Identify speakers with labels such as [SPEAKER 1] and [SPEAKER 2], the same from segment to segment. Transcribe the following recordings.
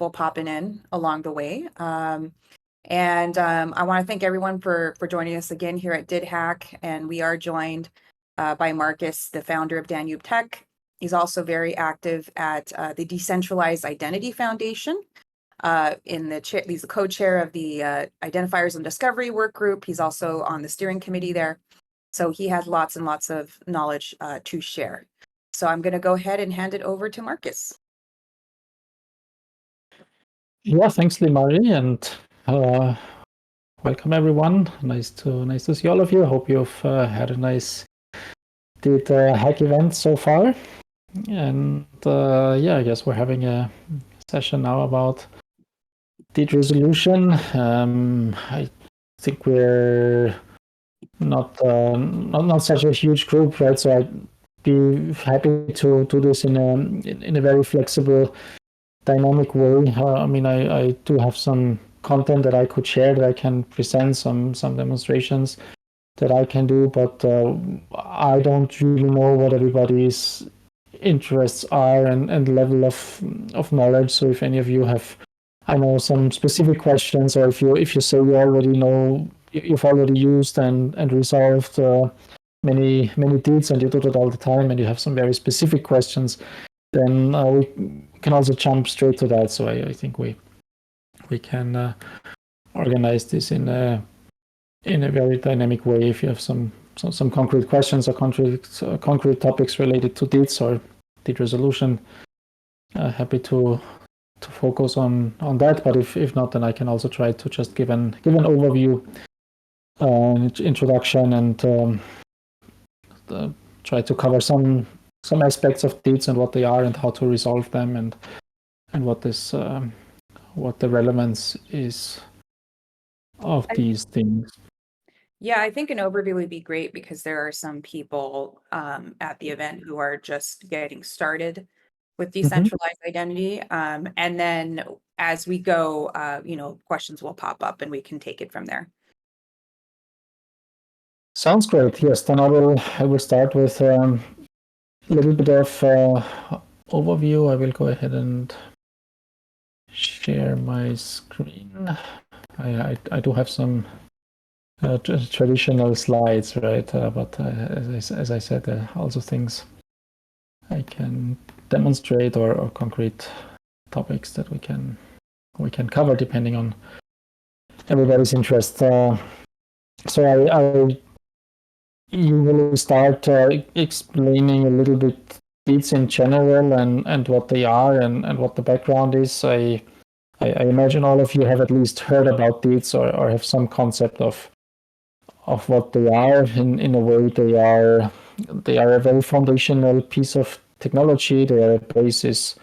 [SPEAKER 1] people popping in along the way. I want to thank everyone for joining us again here at DidHack. And we are joined by Marcus, the founder of Danube Tech. He's also very active at the Decentralized Identity Foundation. He's the co-chair of the Identifiers and Discovery Work Group. He's also on the steering committee there. So he has lots and lots of knowledge to share. So I'm going to go ahead and hand it over to Marcus.
[SPEAKER 2] Yeah, thanks, Limari, and welcome everyone. Nice to see all of you. I hope you've had a nice DidHack event so far. And yeah, I guess we're having a session now about DID resolution. I think we're not such a huge group, right? So I'd be happy to do this in a very flexible, dynamic way. I mean, I do have some content that I could share, that I can present, some demonstrations that I can do, but I don't really know what everybody's interests are and level of knowledge. So if any of you have, I know, some specific questions, or if you say you already know, you've already used and resolved many DIDs, and you do that all the time, and you have some very specific questions, then we can also jump straight to that. So I think we can organize this in a very dynamic way. If you have some concrete questions or concrete topics related to DIDs or DID resolution, happy to focus on that. But if not, then I can also try to just give an overview, introduction, and try to cover some aspects of DIDs and what they are and how to resolve them, and what the relevance is of these things.
[SPEAKER 1] Yeah, I think an overview would be great, because there are some people at the event who are just getting started with decentralized identity. And then as we go, questions will pop up and we can take it from there.
[SPEAKER 2] Sounds great. Yes, then I will start with a little bit of overview. I will go ahead and share my screen. I do have some traditional slides, right? But as I said, also things I can demonstrate or concrete topics that we can cover depending on everybody's interest. So I usually start explaining a little bit DIDs in general and what they are and what the background is. I imagine all of you have at least heard about DIDs or have some concept of what they are. In a way, they are a very foundational piece of technology. They are a basis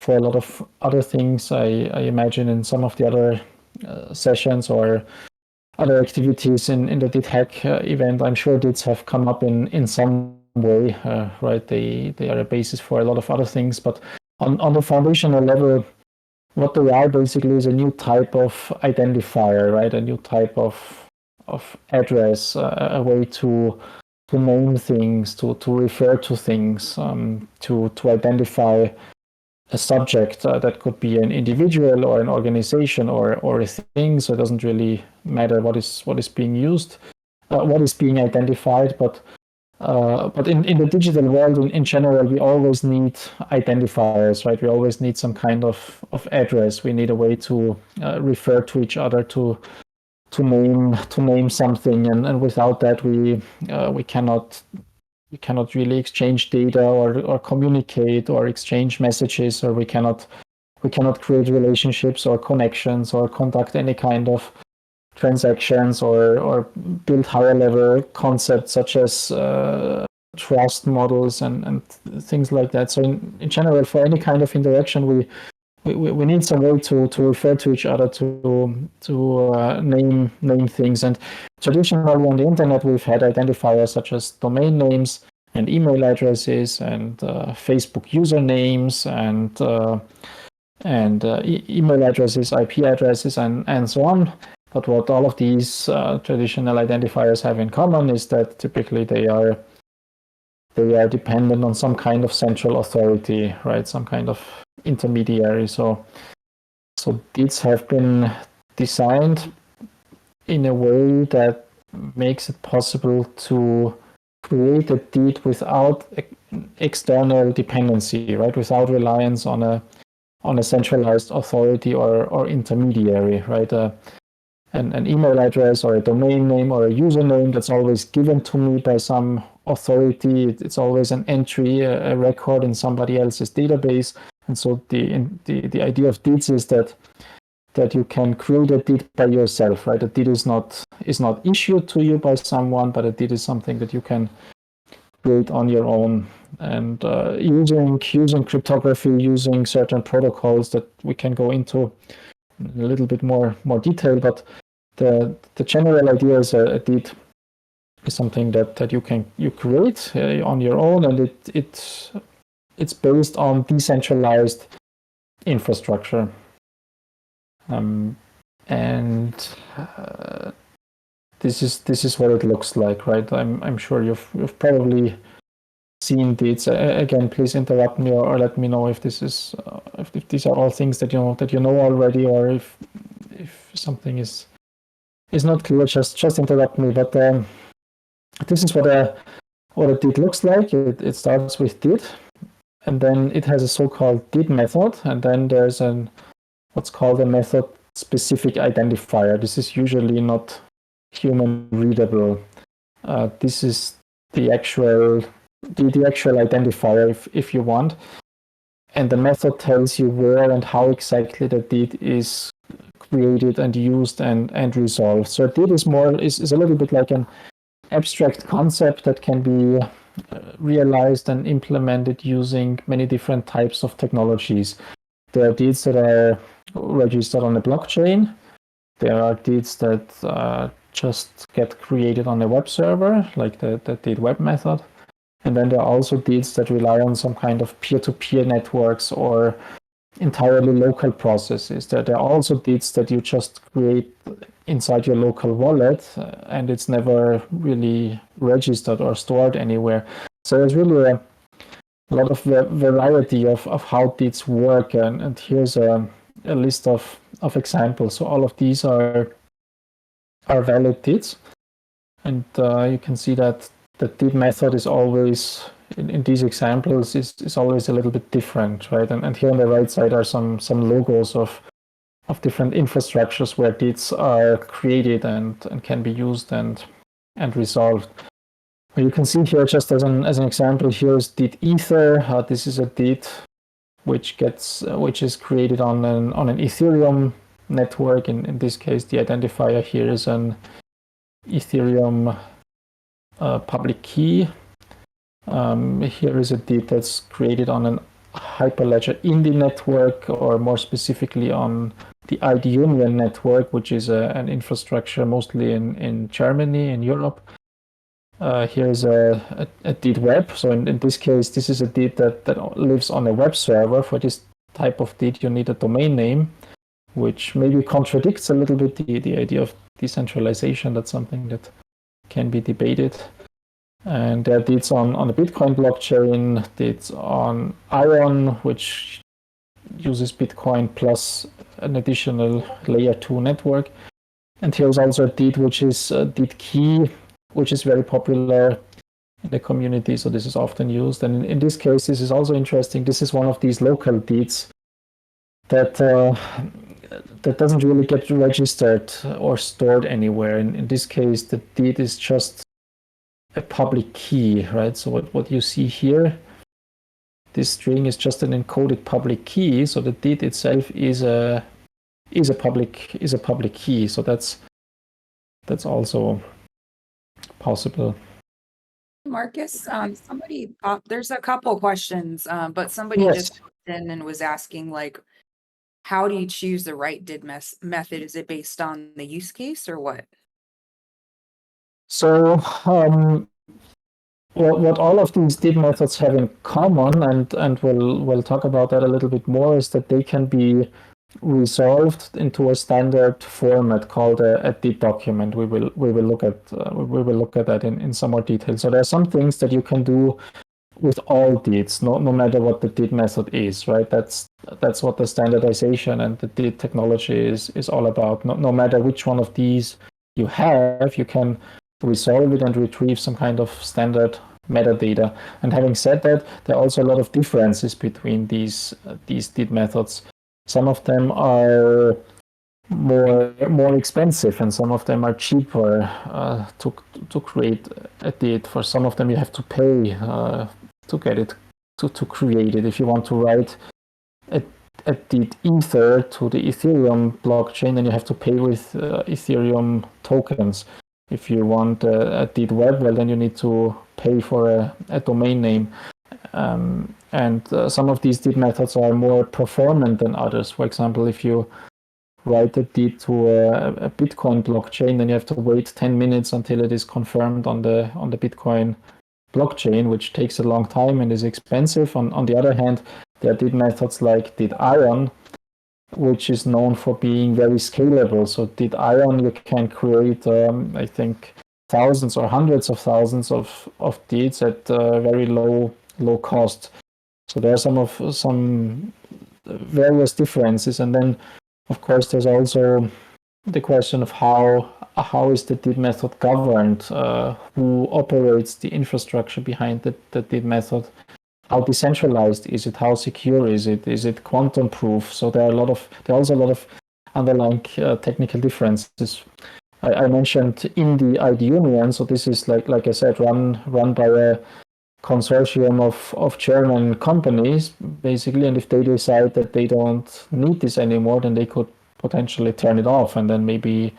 [SPEAKER 2] for a lot of other things. I imagine in some of the other sessions or other activities in the DidHack event, I'm sure DIDs have come up in some way, right? They are a basis for a lot of other things, but on the foundational level, what they are basically is a new type of identifier, right? A new type of address, a way to name things, to refer to things, to identify a subject that could be an individual or an organization or a thing. So it doesn't really matter what is being used, what is being identified. But in the digital world in general, we always need identifiers, right? We always need some kind of address. We need a way to refer to each other, to name something, and without that we cannot really exchange data or communicate or exchange messages, or we cannot create relationships or connections or conduct any kind of transactions or build higher level concepts such as trust models and things like that. So in general, for any kind of interaction, we need some way to refer to each other, to name things. And traditionally on the internet, we've had identifiers such as domain names and email addresses and Facebook usernames and email addresses, IP addresses, and so on. But what all of these traditional identifiers have in common is that typically they are dependent on some kind of central authority, right? Some kind of intermediary. So So deeds have been designed in a way that makes it possible to create a deed without external dependency, right? Without reliance on a centralized authority or intermediary, right? An email address or a domain name or a username that's always given to me by some authority. It's always an entry, a record in somebody else's database. And so the idea of deeds is that you can create a deed by yourself, right? A deed is not issued to you by someone, but a deed is something that you can create on your own. And using cryptography, using certain protocols that we can go into in a little bit more detail, but the general idea is a deed is something that you create on your own, and it's based on decentralized infrastructure. This is what it looks like, right? I'm sure you've probably seen deeds. Again, please interrupt me or let me know if this is if these are all things that you know already, or if something is not clear. Just interrupt me. But this is what a deed looks like. It starts with deed, and then it has a so-called deed method, and then there's what's called a method specific identifier. This is usually not human readable. This is the actual identifier if you want, and the method tells you where and how exactly the deed is created and used and resolved. So a deed is a little bit like an abstract concept that can be realized and implemented using many different types of technologies. There are deeds that are registered on a blockchain. There are deeds that just get created on a web server, like the deed web method. And then there are also deeds that rely on some kind of peer-to-peer networks or entirely local processes. There are also deeds that you just create inside your local wallet, and it's never really registered or stored anywhere. So there's really a lot of variety of how deeds work, and here's a list of examples. So all of these are valid deeds, and you can see that the deed method is always in these examples is always a little bit different, right? And here on the right side are some logos of different infrastructures where deeds are created and can be used and resolved. You can see here, just as an example, here is deed Ether. This is a deed which is created on an Ethereum network. In this case, the identifier here is an Ethereum public key. Here is a deed that's created on an Hyperledger Indy network, or more specifically on the ID Union network, which is an infrastructure mostly in Germany, in Europe. Here's a deed web. So in this case, this is a deed that lives on a web server. For this type of deed, you need a domain name, which maybe contradicts a little bit the idea of decentralization. That's something that can be debated. And there are deeds on the Bitcoin blockchain, deeds on Ion, which uses Bitcoin plus an additional layer 2 network. And here's also a deed which is deed key, which is very popular in the community. So this is often used. And in this case, this is also interesting. This is one of these local deeds that doesn't really get registered or stored anywhere. In this case, the deed is just a public key, right? So what you see here, this string is just an encoded public key. So the deed itself is a public key. So that's also possible.
[SPEAKER 1] Marcus, somebody, there's a couple questions, but somebody
[SPEAKER 2] Yes.
[SPEAKER 1] just popped in and was asking, like, how do you choose the right deed method? Is it based on the use case or what?
[SPEAKER 2] So what all of these deed methods have in common, and we'll talk about that a little bit more, is that they can be resolved into a standard format called a deed document. We will look at that in some more detail. So there are some things that you can do with all DIDs, no matter what the DID method is, right? That's what the standardization and the DID technology is all about. No matter which one of these you have, you can resolve it and retrieve some kind of standard metadata. And having said that, there are also a lot of differences between these DID methods. Some of them are more expensive, and some of them are cheaper to create a DID. For some of them, you have to pay to get it to create it. If you want to write a DID Ether to the Ethereum blockchain, then you have to pay with Ethereum tokens. If you want a DID web, well, then you need to pay for a domain name. And some of these DID methods are more performant than others. For example, if you write a DID to a Bitcoin blockchain, then you have to wait 10 minutes until it is confirmed on the Bitcoin blockchain, which takes a long time and is expensive. On the other hand, there are DID methods like DID Ion, which is known for being very scalable. So DID Ion, you can create, I think, thousands or hundreds of thousands of DIDs at very low cost. So there are some various differences, and then of course there's also the question of how is the DID method governed, who operates the infrastructure behind the DID method, how decentralized is it, how secure is it quantum proof. So there are also a lot of underlying technical differences. I mentioned in the ID Union, so this is like I said, run by a consortium of German companies, basically, and if they decide that they don't need this anymore, then they could potentially turn it off, and then maybe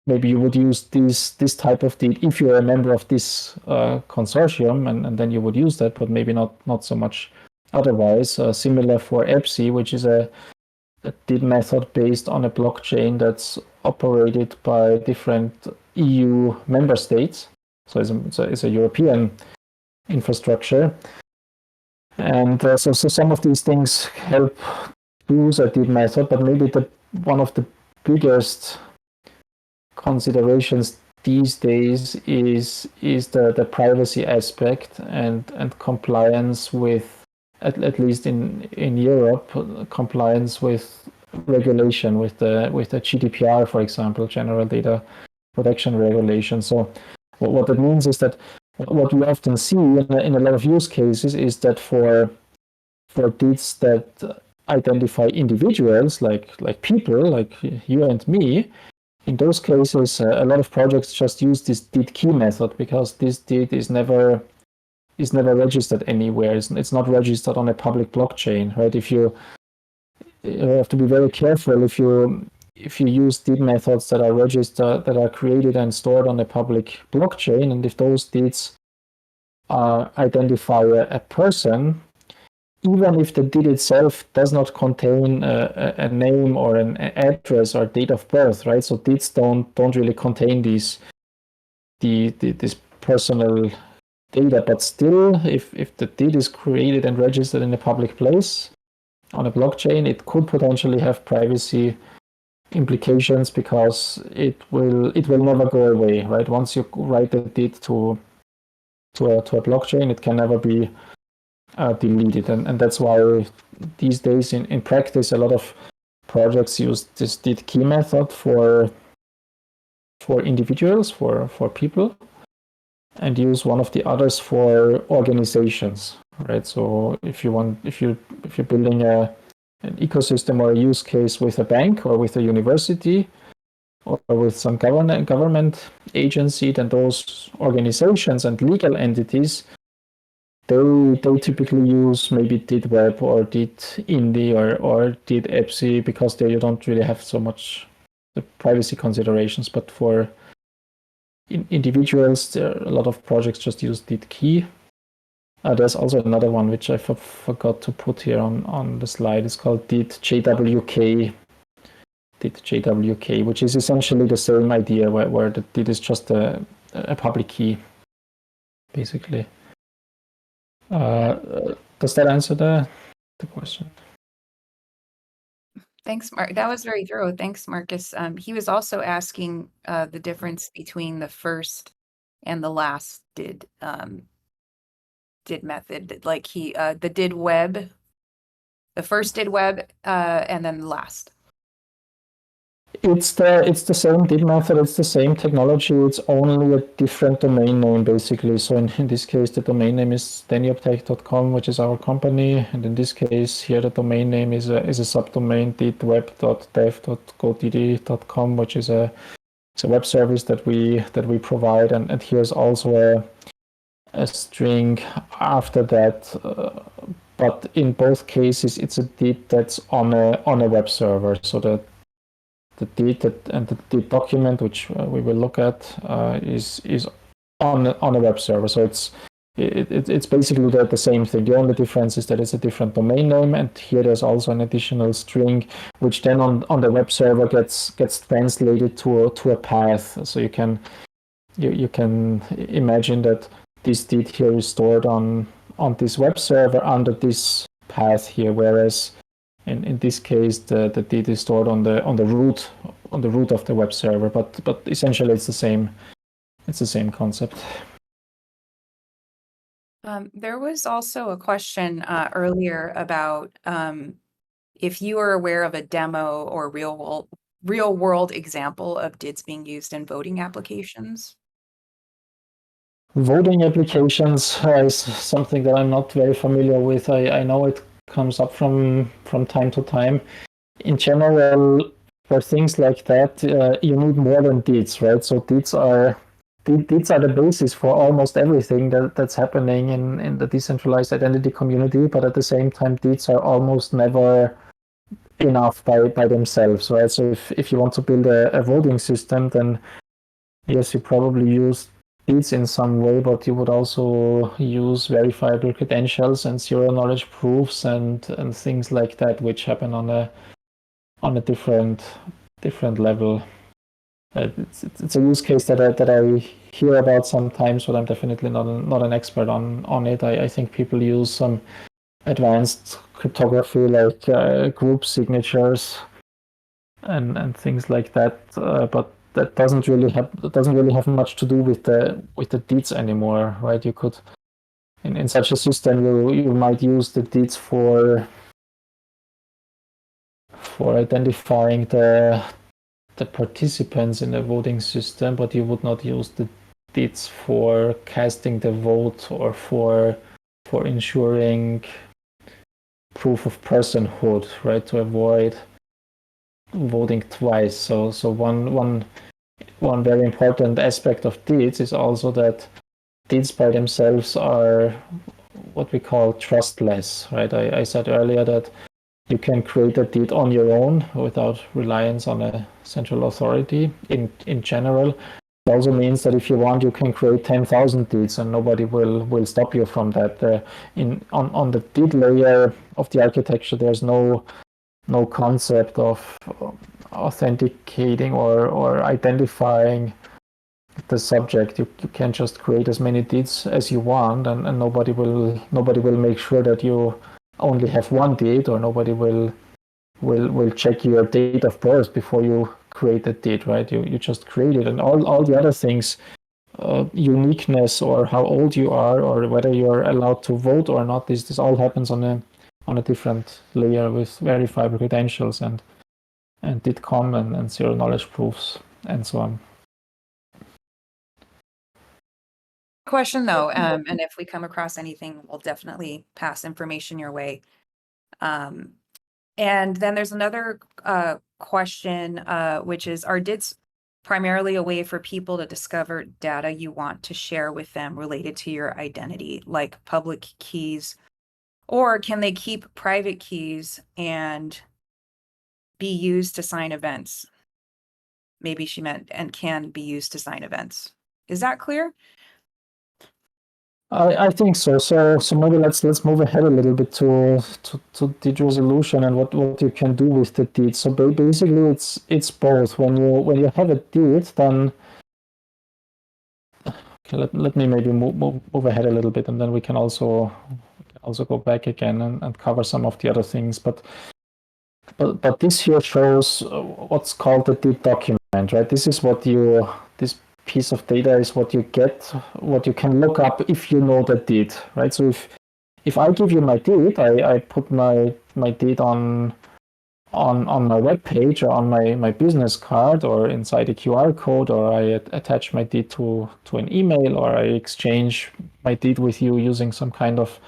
[SPEAKER 2] you would use this type of DID if you're a member of this consortium, and then you would use that, but maybe not so much otherwise. Similar for EPSI, which is a DID method based on a blockchain that's operated by different EU member states. So it's a European infrastructure. And so some of these things help use a DID method, but maybe one of the biggest considerations these days is the privacy aspect and compliance with, at least in Europe, compliance with regulation, with the GDPR, for example, General Data Protection Regulation. So what that means is that what we often see in a lot of use cases is that for DIDs that identify individuals, like people, like you and me, in those cases, a lot of projects just use this DID key method because this DID is never registered anywhere. It's not registered on a public blockchain, right? You have to be very careful if you use DID methods that are registered, that are created and stored on a public blockchain, and if those DIDs identify a person, even if the DID itself does not contain a name or an address or date of birth, right? So DIDs don't really contain this personal data, but still, if the DID is created and registered in a public place on a blockchain, it could potentially have privacy implications because it will never go away, right? Once you write the DID to a blockchain, it can never be deleted, and that's why these days in practice a lot of projects use this DID key method for individuals, for people, and use one of the others for organizations, right? So if you're building an ecosystem or a use case with a bank or with a university or with some government agency, then those organizations and legal entities, they typically use maybe DID Web or DID Indy or DID EPSI because there you don't really have so much the privacy considerations. But for individuals, there are a lot of projects just use DID key. There's also another one which I forgot to put here on the slide. It's called DID JWK. DID JWK, which is essentially the same idea where the DID is just a public key, basically. Does that answer the question?
[SPEAKER 1] Thanks, Mark. That was very thorough. Thanks, Marcus. He was also asking the difference between the first and the last did method, like the did web, the first did web, and then the last.
[SPEAKER 2] It's the same did method, it's the same technology, it's only a different domain name basically. So in this case the domain name is danyubtech.com, which is our company, and in this case here the domain name is a subdomain didweb.dev.goddd.com, which is a web service that we provide, and here's also a string after that, but in both cases it's a did that's on a web server. So the did and the did document, which we will look at, is on a web server. So it's basically the same thing. The only difference is that it's a different domain name, and here there's also an additional string, which then on the web server gets translated to a path. So you can imagine that this did here is stored on this web server under this path here, whereas in this case the did is stored on the root of the web server, but essentially it's the same concept.
[SPEAKER 1] There was also a question earlier about if you are aware of a demo or real world example of DIDs being used in voting applications.
[SPEAKER 2] Voting applications is something that I'm not very familiar with. I know it comes up from time to time. In general, for things like that, you need more than DIDs, right? So DIDs are the basis for almost everything that's happening in the decentralized identity community, but at the same time, DIDs are almost never enough by themselves, right? So if you want to build a voting system, then yes, you probably use DIDs in some way, but you would also use verifiable credentials and zero knowledge proofs and things like that, which happen on a different level. It's a use case that I hear about sometimes, but I'm definitely not an expert on it. I think people use some advanced cryptography like group signatures and things like that, but that doesn't really have much to do with the DIDs anymore, right? You could in such a system you might use the DIDs for identifying the participants in the voting system, but you would not use the DIDs for casting the vote or for ensuring proof of personhood, right? To avoid voting twice. So one very important aspect of DIDs is also that DIDs by themselves are what we call trustless, right? I said earlier that you can create a DID on your own without reliance on a central authority in general. It also means that if you want, you can create 10,000 DIDs and nobody will stop you from that. On the DID layer of the architecture, there's no concept of authenticating or identifying the subject. You can just create as many DIDs as you want, and nobody will make sure that you only have one DID, or nobody will check your date of birth before you create a DID, right? You just create it, and all the other things, uniqueness or how old you are or whether you're allowed to vote or not, this all happens on a different layer with verifiable credentials and DIDCOM and zero knowledge proofs and so on.
[SPEAKER 1] Question though, and if we come across anything, we'll definitely pass information your way. And then there's another question, which is, are DIDs primarily a way for people to discover data you want to share with them related to your identity, like public keys, or can they keep private keys and be used to sign events? Maybe she meant and can be used to sign events. Is that clear?
[SPEAKER 2] I think so. So maybe let's move ahead a little bit to DID resolution and what you can do with the DID. So basically, it's both. When you have a DID, then okay, let me maybe move ahead a little bit, and then we can also go back again and cover some of the other things. But this here shows what's called the DID document, right? This is what this piece of data is what you can look up if you know the deed, right? So if I give you my deed, I put my deed on my web page or on my business card or inside a QR code, or I attach my deed to an email, or I exchange my deed with you using some kind of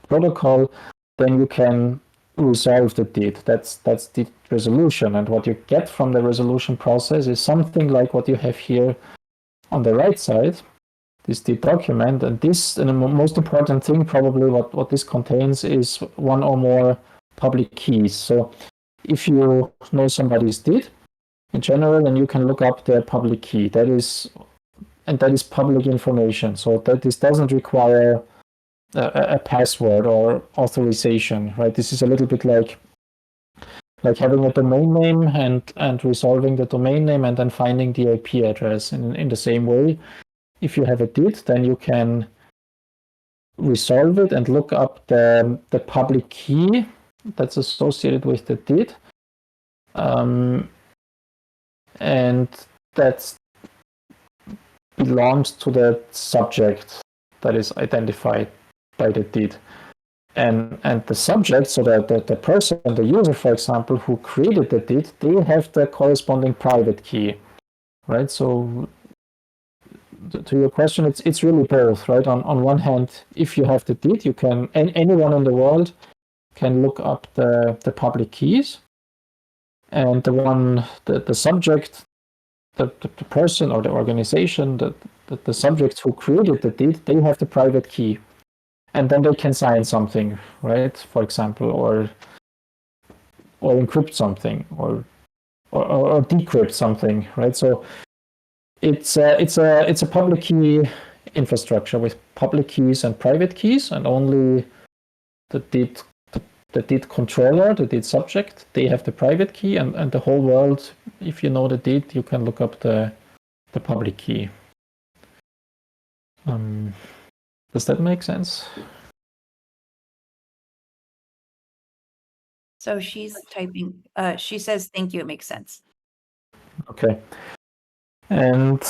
[SPEAKER 2] protocol, then you can resolve the deed. That's deed resolution. And what you get from the resolution process is something like what you have here on the right side, this deed document. And this, and the most important thing probably what this contains is one or more public keys. So if you know somebody's deed in general, then you can look up their public key. That is public information. So that this doesn't require a password or authorization, right? This is a little bit like having a domain name and resolving the domain name and then finding the IP address. In the same way, if you have a deed, then you can resolve it and look up the public key that's associated with the deed, and that belongs to the subject that is identified by the deed. And the subject, so that the person, the user, for example, who created the deed, they have the corresponding private key, right? So to your question, it's really both, right? On one hand, if you have the deed, you can, anyone in the world can look up the public keys, and the subject, the person or the organization, the subject who created the deed, they have the private key. And then they can sign something, right? For example, or encrypt something, or decrypt something, right? So it's a public key infrastructure with public keys and private keys, and only the deed controller, the deed subject, they have the private key, and the whole world, if you know the deed, you can look up the public key. Does that make sense?
[SPEAKER 1] So she's typing, she says, thank you, it makes sense.
[SPEAKER 2] Okay. And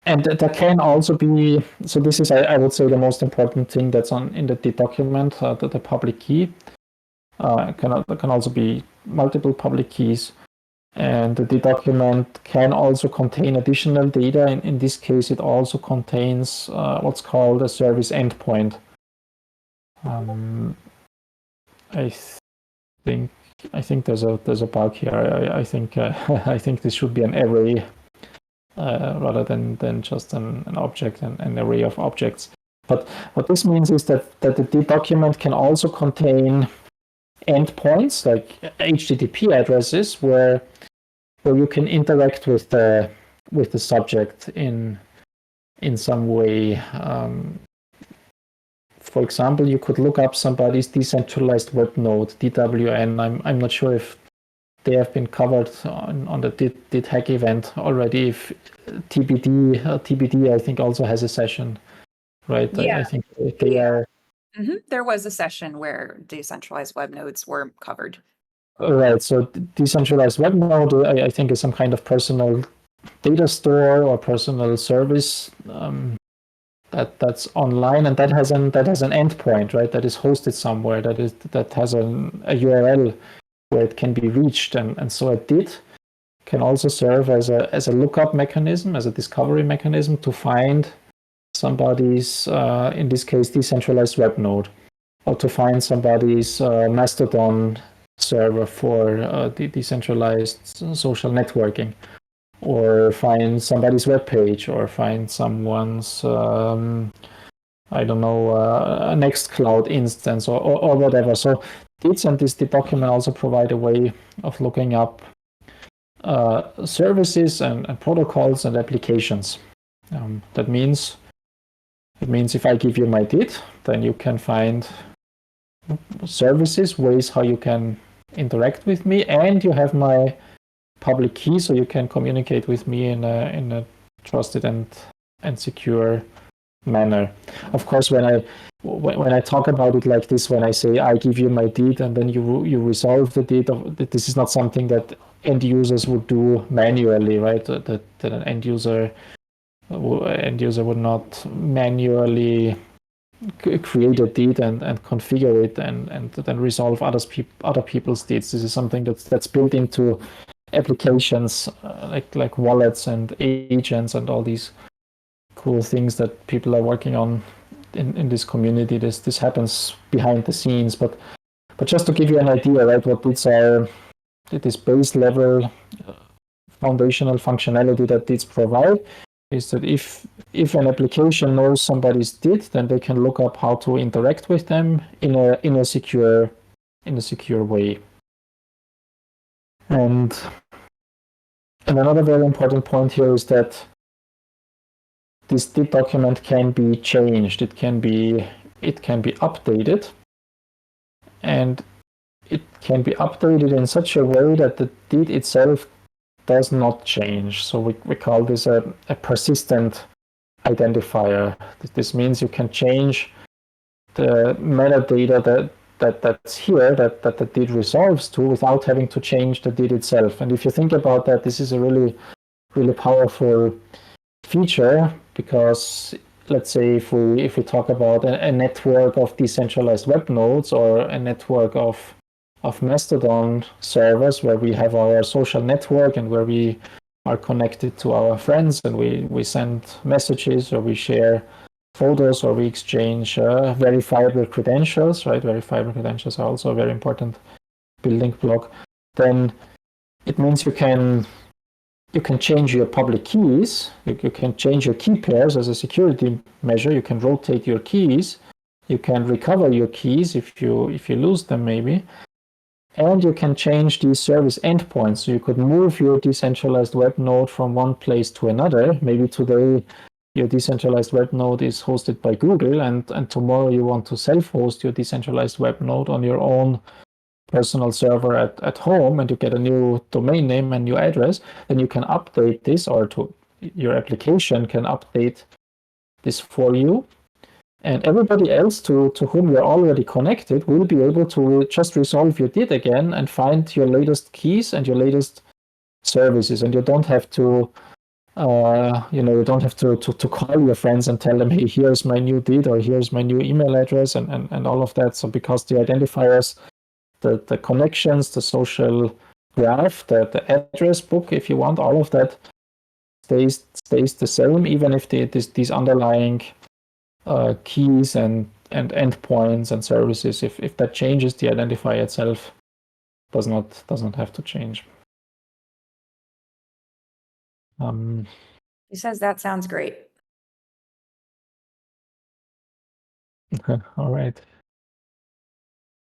[SPEAKER 2] there can also be, so this is, I would say, the most important thing that's in the deed document, the public key. There can also be multiple public keys. And the deed document can also contain additional data. In this case, it also contains what's called a service endpoint. I think there's a bug here. I think I think this should be an array rather than just an object, an array of objects. But what this means is that the deed document can also contain endpoints like HTTP addresses where you can interact with the subject in some way. For example, you could look up somebody's decentralized web node, DWN. I'm not sure if they have been covered on the DidHack event already. If TBD, I think, also has a session, right?
[SPEAKER 1] Yeah.
[SPEAKER 2] I think they are.
[SPEAKER 1] Mm-hmm. There was a session where decentralized web nodes were covered.
[SPEAKER 2] Right. So decentralized web node, I think, is some kind of personal data store or personal service that's online, and that has an endpoint, right? That is hosted somewhere. That has a URL where it can be reached, and so a DID can also serve as a lookup mechanism, as a discovery mechanism to find somebody's, in this case, decentralized web node, or to find somebody's Mastodon server for the decentralized social networking, or find somebody's web page, or find someone's I don't know, a Nextcloud instance, or whatever. So DIDs and this DID document also provide a way of looking up services and protocols and applications. That means if I give you my DID, then you can find services, ways how you can interact with me, and you have my public key, so you can communicate with me in a trusted and secure manner. Of course, when I talk about it like this, when I say I give you my DID and then you resolve the DID, this is not something that end users would do manually, right? That an end user end user would not manually create a deed and configure it and then resolve other people's deeds. This is something that's built into applications like wallets and agents and all these cool things that people are working on in this community. This happens behind the scenes, but just to give you an idea, right, what deeds are, this base level foundational functionality that deeds provide is that if an application knows somebody's did, then they can look up how to interact with them in a secure way. And another very important point here is that this did document can be changed. It can be updated, and it can be updated in such a way that the deed itself does not change. So we call this a persistent identifier. This means you can change the metadata that's here that the deed resolves to without having to change the deed itself. And if you think about that, this is a really, really powerful feature, because let's say if we talk about a network of decentralized web nodes or a network of Mastodon servers where we have our social network and where we are connected to our friends and we send messages or we share photos or we exchange verifiable credentials, right? Verifiable credentials are also a very important building block. Then it means you can change your public keys. You can change your key pairs as a security measure. You can rotate your keys. You can recover your keys if you lose them maybe. And you can change these service endpoints. So you could move your decentralized web node from one place to another. Maybe today your decentralized web node is hosted by Google, and tomorrow you want to self-host your decentralized web node on your own personal server at home, and you get a new domain name and new address. Then you can update this, or your application can update this for you. And everybody else to whom you're already connected will be able to just resolve your did again and find your latest keys and your latest services. And you don't have to, you don't have to call your friends and tell them, hey, here's my new did or here's my new email address and all of that. So because the identifiers, the connections, the social graph, the address book, if you want, all of that stays the same, even if these underlying keys and endpoints and services, if that changes, the identifier itself does not have to change.
[SPEAKER 1] He says that sounds great.
[SPEAKER 2] All right.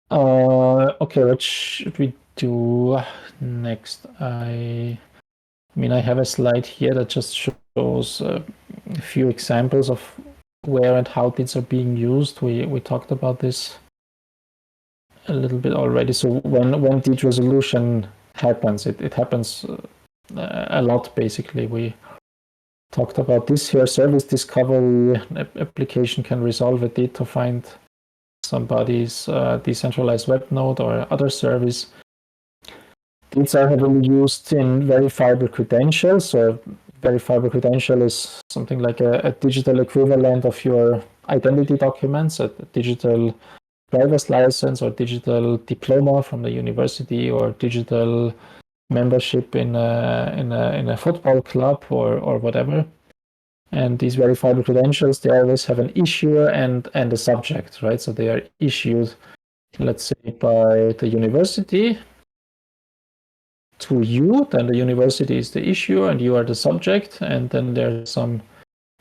[SPEAKER 2] Okay, what should we do next? I have a slide here that just shows a few examples of where and how deeds are being used. We talked about this a little bit already. So when deed resolution happens, it happens a lot, basically. We talked about this here. Service discovery application can resolve a deed to find somebody's decentralized web node or other service. Deeds are heavily used in verifiable credentials. So verifiable credential is something like a digital equivalent of your identity documents, a digital driver's license or digital diploma from the university or digital membership in a football club or whatever. And these verifiable credentials, they always have an issuer and a subject, right? So they are issued, let's say, by the university to you, then the university is the issuer and you are the subject, and then there's some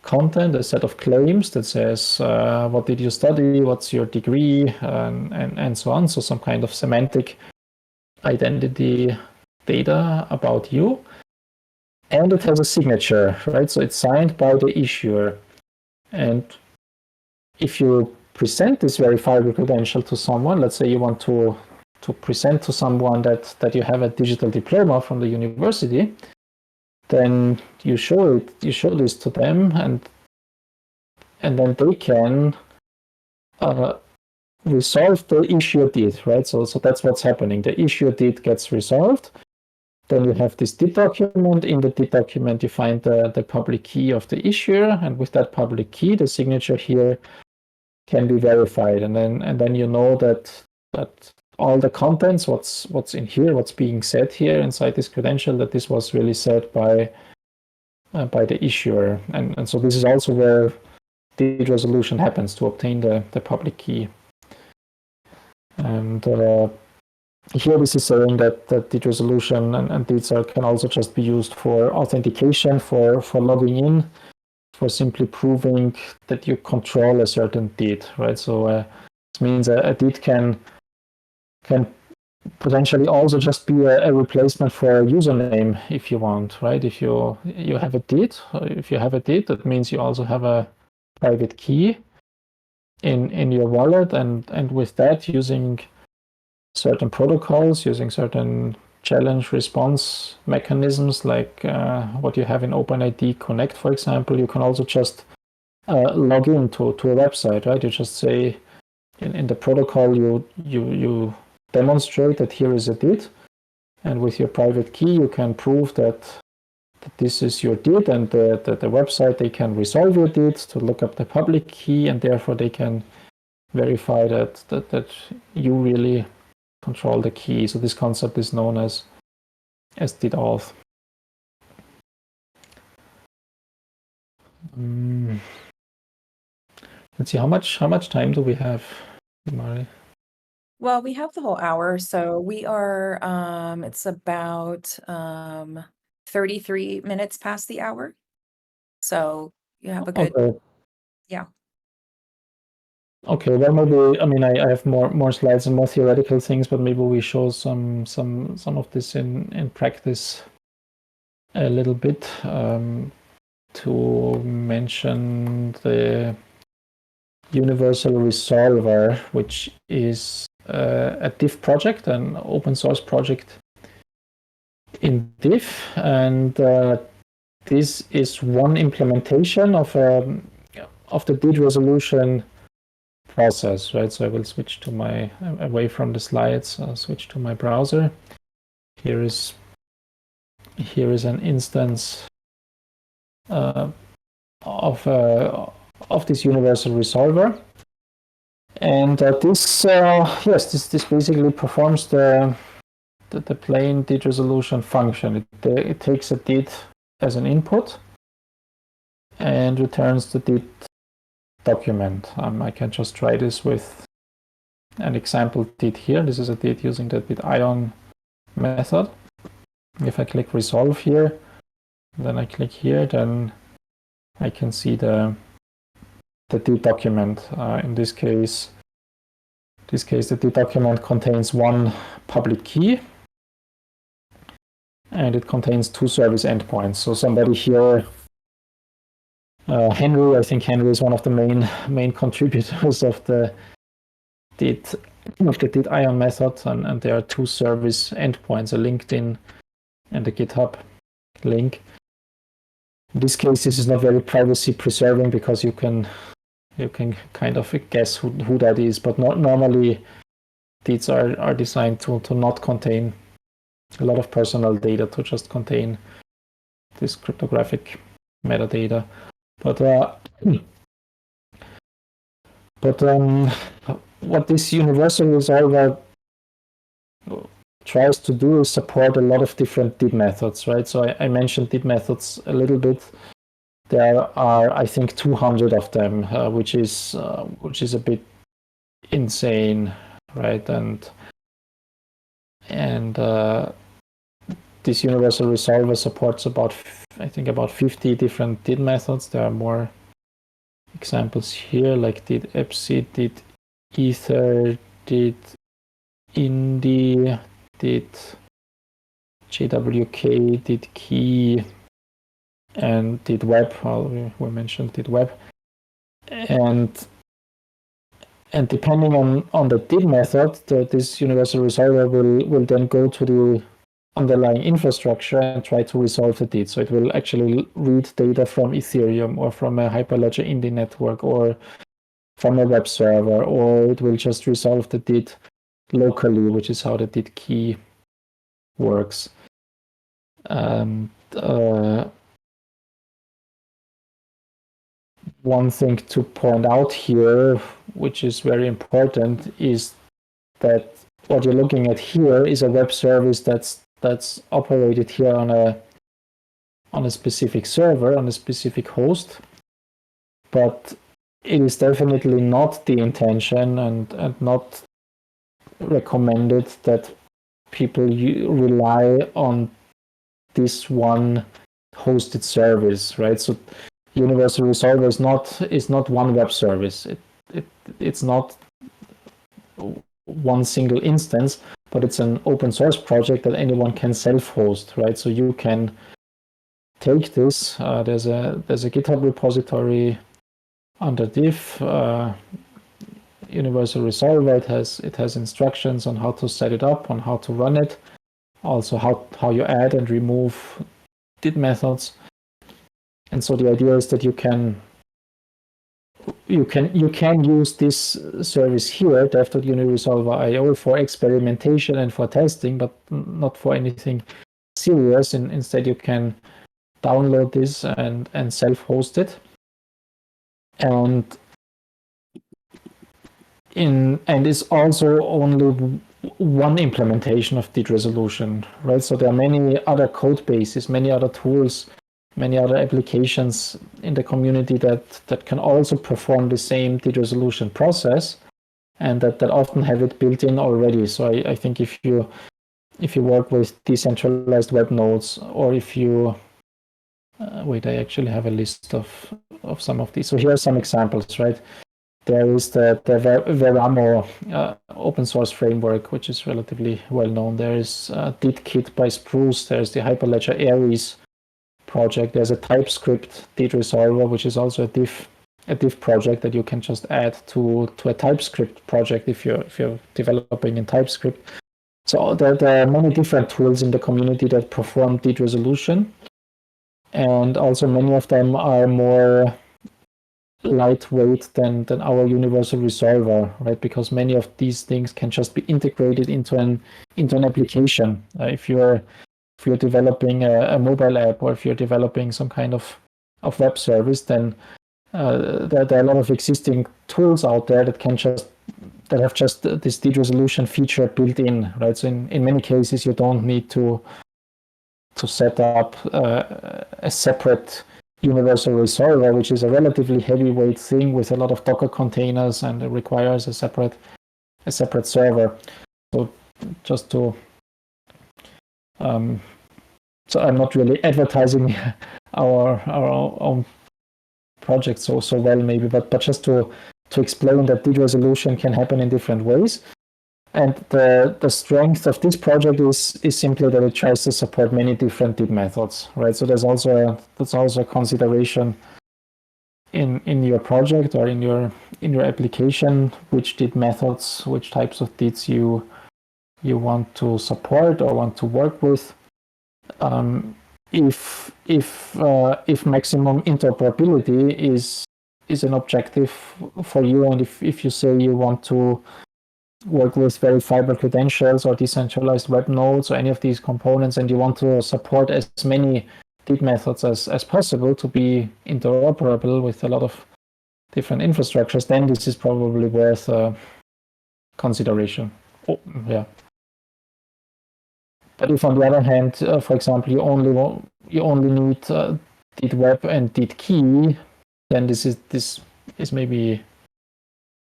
[SPEAKER 2] content, a set of claims that says what did you study, what's your degree, and so on. So some kind of semantic identity data about you. And it has a signature, right? So it's signed by the issuer. And if you present this verifiable credential to someone, let's say you want to present to someone that you have a digital diploma from the university, then you show this to them, and then they can resolve the issue deed, right? So that's what's happening. The issue deed gets resolved, then you have this DID document. In the DID document, you find the public key of the issuer, and with that public key, the signature here can be verified, and then you know that all the contents, what's in here, what's being said here inside this credential, that this was really said by the issuer, and so this is also where DID resolution happens, to obtain the public key. And here this is saying that DID resolution and DIDs can also just be used for authentication, for logging in, for simply proving that you control a certain DID, right? So this means a DID can potentially also just be a replacement for a username if you want, right? If you have a DID, that means you also have a private key in your wallet, and with that, using certain protocols, using certain challenge response mechanisms like what you have in OpenID Connect, for example, you can also just log in to a website, right? You just say in the protocol you demonstrate that here is a DID, and with your private key you can prove that this is your DID, and the website, they can resolve your DID to look up the public key, and therefore they can verify that you really control the key. So this concept is known as DID auth. Let's see, how much time do we have, Mari?
[SPEAKER 3] Well, we have the whole hour, so we are it's about 33 minutes past the hour. So you have a good
[SPEAKER 2] Okay.
[SPEAKER 3] Yeah.
[SPEAKER 2] Okay, well, maybe, I mean, I have more slides and more theoretical things, but maybe we show some of this in practice a little bit. To mention the Universal Resolver, which is a Diff project, an open source project in Diff, and this is one implementation of the DID resolution process, right? So I will switch to away from the slides. I'll switch to my browser. Here is an instance of this Universal Resolver, and this basically performs the plain DID resolution function. It takes a DID as an input and returns the DID document. I can just try this with an example DID here. This is a DID using the DID-ion method. If I click resolve here, then I click here, then I can see the DID document. In this case, the DID document contains one public key, and it contains two service endpoints. So somebody here, Henry, I think Henry is one of the main contributors of the DID-ion method, and there are two service endpoints, a LinkedIn and a GitHub link. In this case, this is not very privacy preserving because you can kind of guess who that is, but normally DIDs are designed to not contain a lot of personal data, to just contain this cryptographic metadata. But what this Universal Resolver tries to do is support a lot of different DID methods, right? So I mentioned DID methods a little bit. There are, I think, 200 of them, which is a bit insane, right? And this Universal Resolver supports about 50 different DID methods. There are more examples here, like DID EPSI, DID Ether, DID INDI, DID JWK, DID Key, and DID Web. We mentioned DID Web, and depending on the DID method, this Universal Resolver will then go to the underlying infrastructure and try to resolve the DID. So it will actually read data from Ethereum or from a Hyperledger Indy network or from a web server, or it will just resolve the DID locally, which is how the DID key works. And one thing to point out here, which is very important, is that what you're looking at here is a web service that's operated here on a specific server, on a specific host, but it is definitely not the intention and not recommended that people rely on this one hosted service, right? So Universal Resolver is not one web service. It's not one single instance, but it's an open source project that anyone can self-host, right? So you can take this. There's a GitHub repository under diff Universal Resolver. It has instructions on how to set it up, on how to run it, also how you add and remove did methods. And so the idea is that you can use this service here, dev.uniresolver IO, for experimentation and for testing, but not for anything serious. And instead, you can download this and self-host it. And it's also only one implementation of DID resolution, right? So there are many other code bases, many other tools, many other applications in the community that can also perform the same DID resolution process, and that often have it built in already. So I think if you work with decentralized web nodes, or if you wait, I actually have a list of some of these. So here are some examples, right? There is the Veramo open source framework, which is relatively well known. There is DidKit by Spruce. There's the Hyperledger Aries project. There's a TypeScript DID resolver, which is also a diff project that you can just add to a TypeScript project if you're developing in TypeScript. So there are many different tools in the community that perform DID resolution, and also many of them are more lightweight than our Universal Resolver, right? Because many of these things can just be integrated into an application. If you're developing a mobile app, or if you're developing some kind of web service, then there are a lot of existing tools out there that have just this DID resolution feature built in, right? So in many cases, you don't need to set up a separate Universal Resolver, which is a relatively heavyweight thing with a lot of Docker containers, and it requires a separate server. So just to so I'm not really advertising our own project so well maybe, but just to explain that DID resolution can happen in different ways. And the strength of this project is simply that it tries to support many different DID methods, right? So that's also a consideration in your project or in your application, which DID methods, which types of DIDs you want to support or want to work with. If maximum interoperability is an objective for you, and if you say you want to work with verifiable credentials or decentralized web nodes or any of these components, and you want to support as many DID methods as possible to be interoperable with a lot of different infrastructures, then this is probably worth consideration. Oh, yeah. But if on the other hand, for example, you only need DID web and DID key, then this is maybe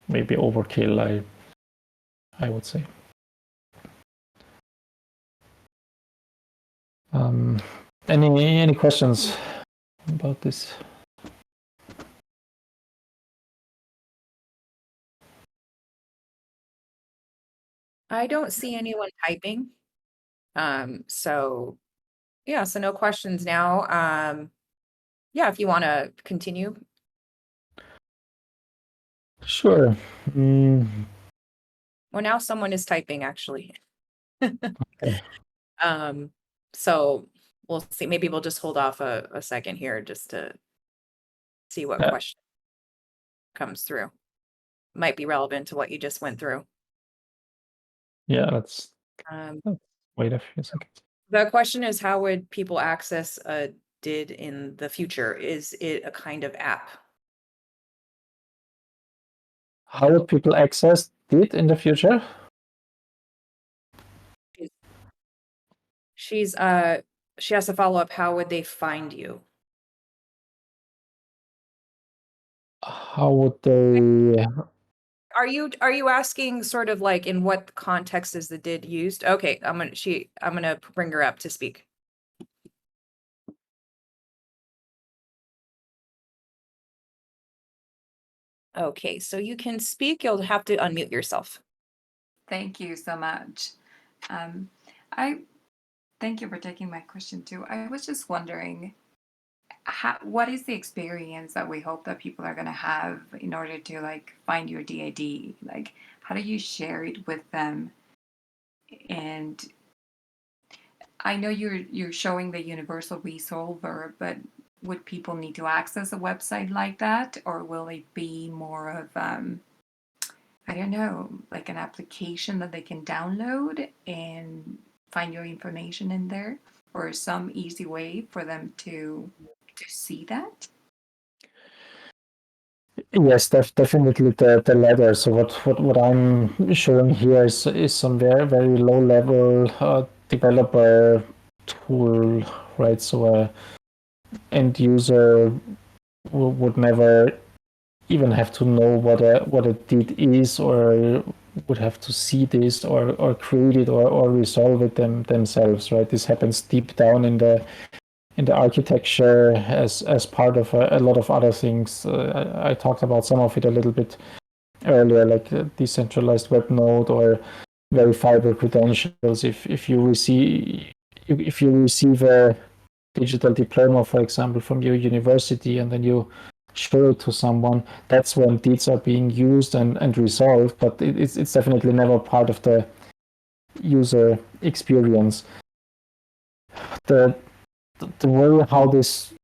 [SPEAKER 2] overkill, I would say. Any questions about this?
[SPEAKER 3] I don't see anyone typing. So yeah, so no questions now. Yeah, if you want to continue.
[SPEAKER 2] Sure.
[SPEAKER 3] Well, now someone is typing actually.
[SPEAKER 2] Okay.
[SPEAKER 3] So we'll see. Maybe we'll just hold off a second here just to see what question comes through. Might be relevant to what you just went through.
[SPEAKER 2] Yeah, let's
[SPEAKER 3] Um,
[SPEAKER 2] wait a few seconds.
[SPEAKER 3] The question is, how would people access a DID in the future? Is it a kind of app?
[SPEAKER 2] How would people access DID in the future?
[SPEAKER 3] She has to follow up. How would they find you?
[SPEAKER 2] How would they?
[SPEAKER 3] Are you asking sort of like in what context is the DID used? Okay, I'm gonna bring her up to speak. Okay, so you can speak. You'll have to unmute yourself.
[SPEAKER 4] Thank you so much. I thank you for taking my question too. I was just wondering, what is the experience that we hope that people are going to have in order to like find your DID? Like, how do you share it with them? And I know you're showing the universal resolver, but would people need to access a website like that, or will it be more of I don't know, like an application that they can download and find your information in there, or some easy way for them to see that?
[SPEAKER 2] Yes, definitely the latter. So what I'm showing here is some very low level developer tool, right? So a end user would never even have to know what a DID is, or would have to see this or create it or resolve it themselves, right? This happens deep down in the architecture as part of a lot of other things. I talked about some of it a little bit earlier, like decentralized web node or verifiable credentials. If you receive a digital diploma, for example, from your university, and then you show it to someone, that's when DIDs are being used and resolved, but it's definitely never part of the user experience. The way how this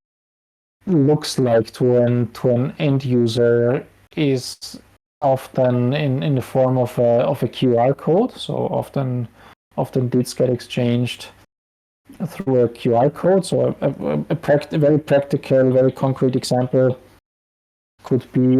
[SPEAKER 2] looks like to an end user is often in the form of a QR code. So often DIDs get exchanged through a QR code. So a very practical, very concrete example could be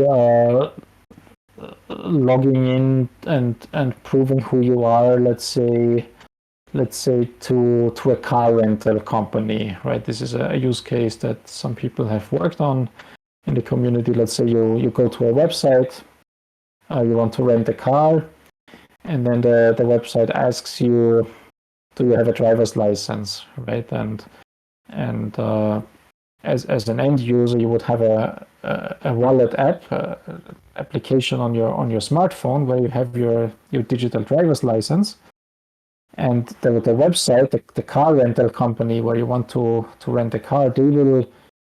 [SPEAKER 2] logging in and proving who you are. Let's say to a car rental company, right? This is a use case that some people have worked on in the community. Let's say you go to a website, you want to rent a car, and then the website asks you, do you have a driver's license, right? And as an end user, you would have a wallet app application on your smartphone where you have your digital driver's license. And the website, the car rental company where you want to rent a car, they will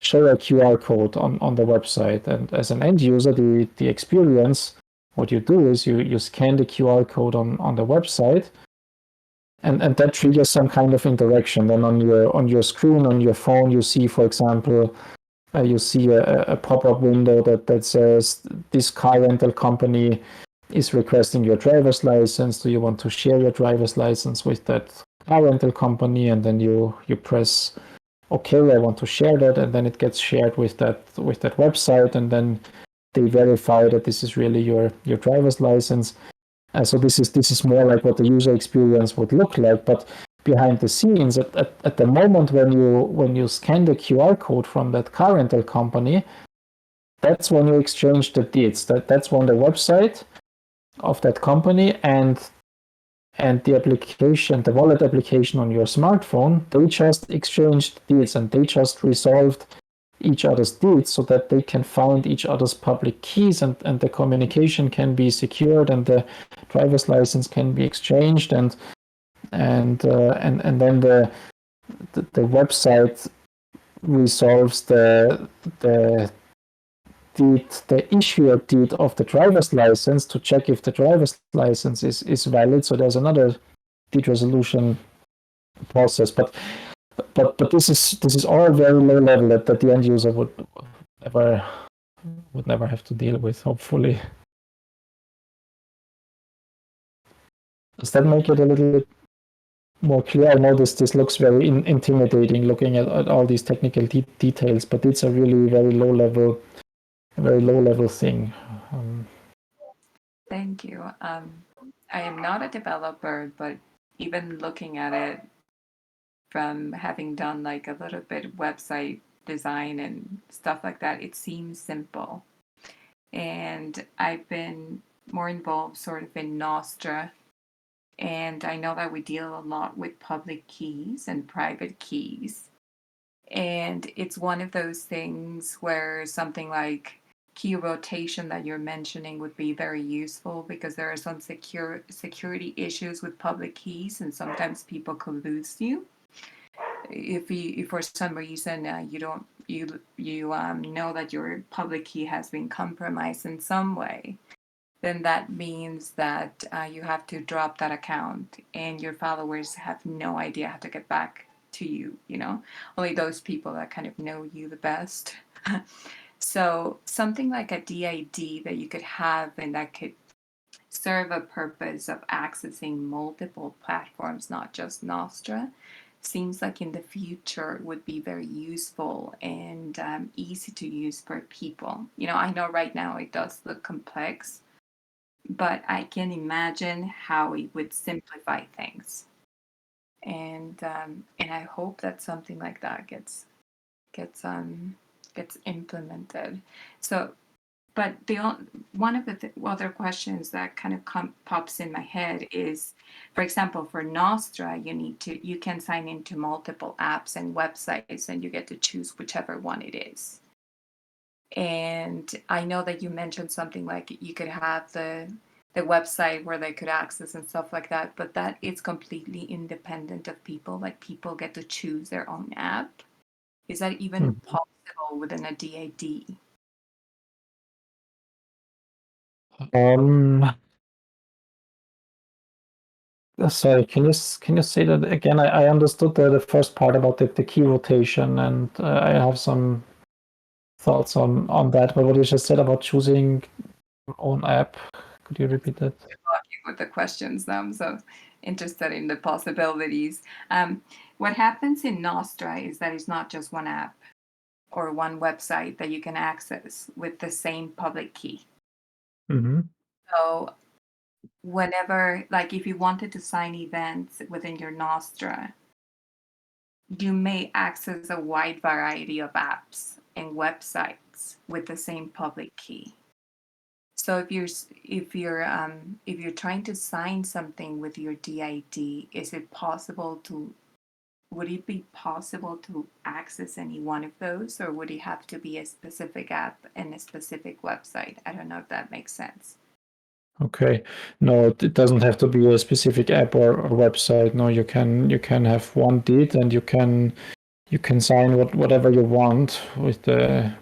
[SPEAKER 2] show a QR code on the website. And as an end user, the experience, what you do is you scan the QR code on the website, and that triggers some kind of interaction. Then on your screen, on your phone, you see, for example, you see a pop-up window that says, this car rental company is requesting your driver's license. Do you want to share your driver's license with that car rental company? And then you press okay, I want to share that, and then it gets shared with that website, and then they verify that this is really your driver's license. So this is more like what the user experience would look like. But behind the scenes, at the moment when you scan the QR code from that car rental company, that's when you exchange the DIDs. That's when the website of that company and the application, the wallet application on your smartphone, they just exchanged DIDs, and they just resolved each other's DIDs so that they can find each other's public keys, and the communication can be secured, and the driver's license can be exchanged, and then the website resolves the issuer DID of the driver's license to check if the driver's license is valid. So there's another DID resolution process, but this is all very low level that the end user would never have to deal with, hopefully. Does that make it a little bit more clear. I know this looks very intimidating, looking at all these technical details, but it's a really very low level thing.
[SPEAKER 4] Thank you. I am not a developer, but even looking at it from having done like a little bit website design and stuff like that, it seems simple. And I've been more involved sort of in Nostra. And I know that we deal a lot with public keys and private keys. And it's one of those things where something like key rotation that you're mentioning would be very useful, because there are some security issues with public keys, and sometimes people could lose you if for some reason you know that your public key has been compromised in some way. Then that means that you have to drop that account, and your followers have no idea how to get back to you. Only those people that kind of know you the best. So something like a DID that you could have, and that could serve a purpose of accessing multiple platforms, not just Nostra, seems like in the future would be very useful and easy to use for people. I know right now it does look complex, but I can imagine how it would simplify things. And I hope that something like that gets implemented. So, but one of the other questions that kind of pops in my head is, for example, for Nostra, you can sign into multiple apps and websites, and you get to choose whichever one it is. And I know that you mentioned something like you could have the website where they could access and stuff like that, but that is completely independent of people. Like, people get to choose their own app. Is that even possible within a DAD?
[SPEAKER 2] Sorry, can you say that again? I understood the first part about the key rotation, and I have some thoughts on that. But what you just said about choosing your own app, could you repeat that?
[SPEAKER 4] With the questions now, I'm so interested in the possibilities. What happens in Nostra is that it's not just one app or one website that you can access with the same public key.
[SPEAKER 2] Mm-hmm.
[SPEAKER 4] So whenever, like, if you wanted to sign events within your Nostra, you may access a wide variety of apps and websites with the same public key. So if you're trying to sign something with your DID, would it be possible to access any one of those, or would it have to be a specific app and a specific website? I don't know if that makes sense.
[SPEAKER 2] Okay. No, it doesn't have to be a specific app or website. No, you can have one DID, and you can sign whatever you want with the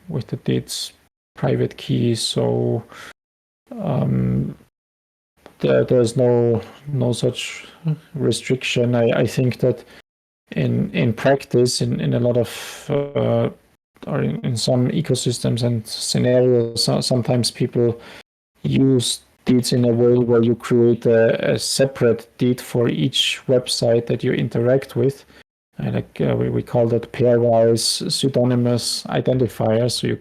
[SPEAKER 2] DID's private key. So there's no such restriction. I think that in practice, in a lot of or in some ecosystems and scenarios, sometimes people use DIDs in a way where you create a separate DID for each website that you interact with. And we call that pairwise pseudonymous identifiers. So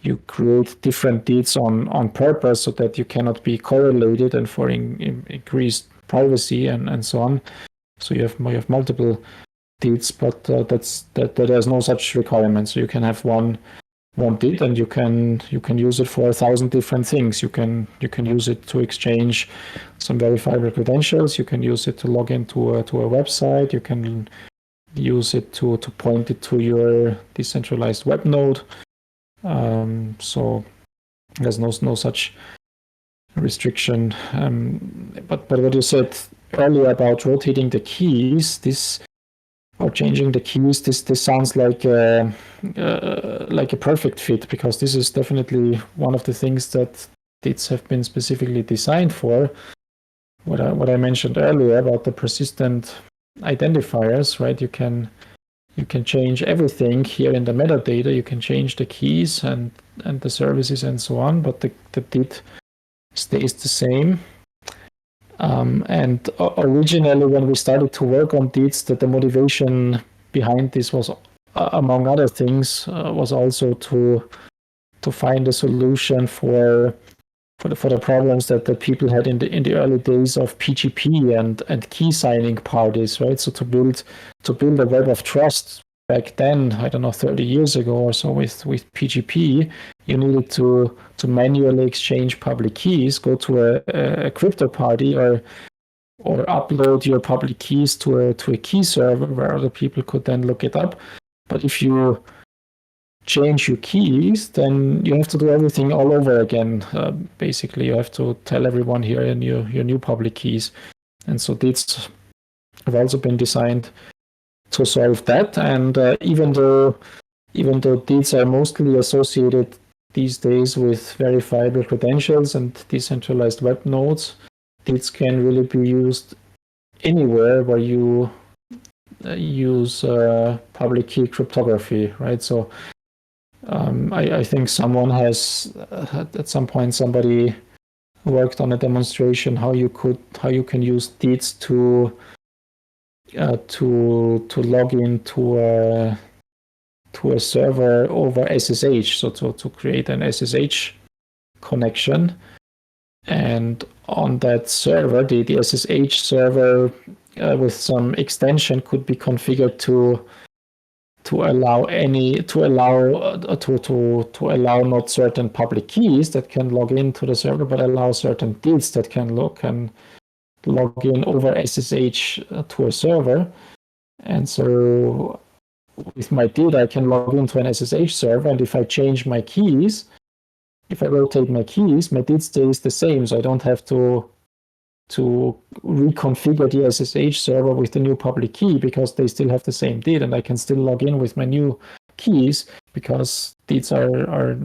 [SPEAKER 2] you create different DIDs on purpose so that you cannot be correlated, and for increased privacy and so on. So you have multiple DIDs, but there's no such requirement. So you can have one DID, and you can use it for 1,000 different things. You can use it to exchange some verifiable credentials. You can use it to log into a website. You can use it to point it to your decentralized web node. So there's no such restriction. But what you said earlier about rotating the keys, or changing the keys, this sounds like a perfect fit, because this is definitely one of the things that DIDs have been specifically designed for. What I mentioned earlier about the persistent identifiers, right? You can change everything here in the metadata. You can change the keys and the services and so on, but the DID stays the same. And originally, when we started to work on DEETs, the motivation behind this was, among other things, was also to find a solution for the problems that people had in the early days of PGP and key signing parties, right? So to build a web of trust back then, I don't know, 30 years ago or so with PGP, you needed to manually exchange public keys, go to a crypto party or upload your public keys to a key server where other people could then look it up. But if you change your keys, then you have to do everything all over again. Basically, you have to tell everyone here your new public keys. And so DEETs have also been designed to solve that. And even though DEETs are mostly associated these days with verifiable credentials and decentralized web nodes, DEETs can really be used anywhere where you use public key cryptography, right? So I think someone has at some point somebody worked on a demonstration how you can use DEETs to log into a server over SSH, so to create an SSH connection, and on that server, the SSH server with some extension could be configured to allow not certain public keys that can log into the server, but allow certain DEETs that can log in over SSH to a server. And so with my DEET, I can log into an SSH server, and if I change my keys, if I rotate my keys, my DEET stays the same, so I don't have to reconfigure the SSH server with the new public key, because they still have the same DEET, and I can still log in with my new keys because DEETs are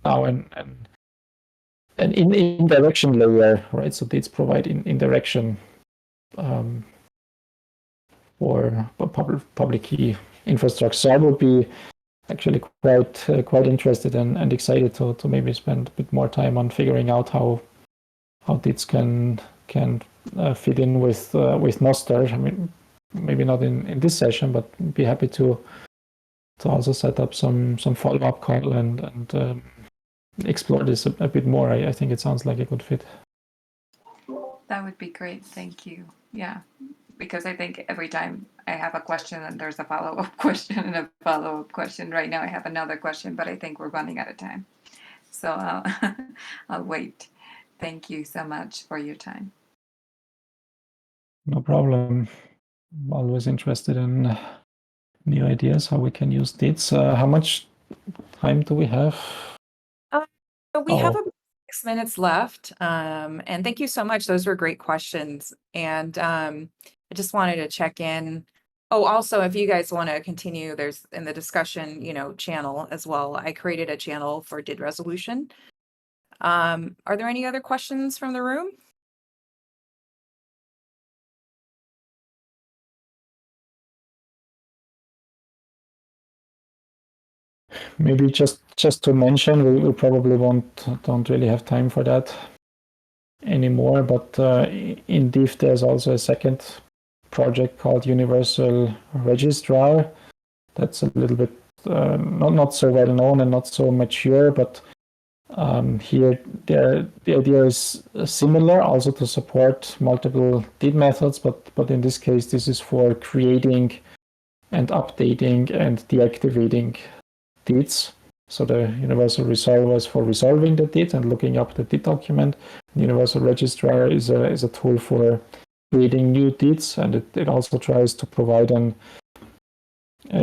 [SPEAKER 2] now an indirection layer, right? So DEETs provide indirection for public key infrastructure. So I would be actually quite interested and excited to maybe spend a bit more time on figuring out how DEETs can fit in with Nostr. I mean, maybe not in this session, but be happy to also set up some follow-up call and explore this a bit more. I think it sounds like a good fit.
[SPEAKER 4] That would be great. Thank you. Yeah, because I think every time I have a question and there's a follow-up question and a follow-up question. Right now I have another question, but I think we're running out of time. So I'll wait. Thank you so much for your time.
[SPEAKER 2] No problem. I'm always interested in new ideas, how we can use DEETs. How much time do we have?
[SPEAKER 3] So we have about 6 minutes left. And thank you so much. Those were great questions. And I just wanted to check in. Oh, also, if you guys want to continue, there's in the discussion, channel as well. I created a channel for DID resolution. Are there any other questions from the room?
[SPEAKER 2] Maybe just to mention, we probably don't really have time for that anymore, but in DIF there's also a second project called Universal Registrar. That's a little bit not so well known and not so mature, but here the idea is similar, also to support multiple DEET methods, but in this case this is for creating and updating and deactivating DEETs. So the Universal Resolver is for resolving the DEET and looking up the DEET document. The Universal Registrar is a tool for creating new DEETs, and it also tries to provide a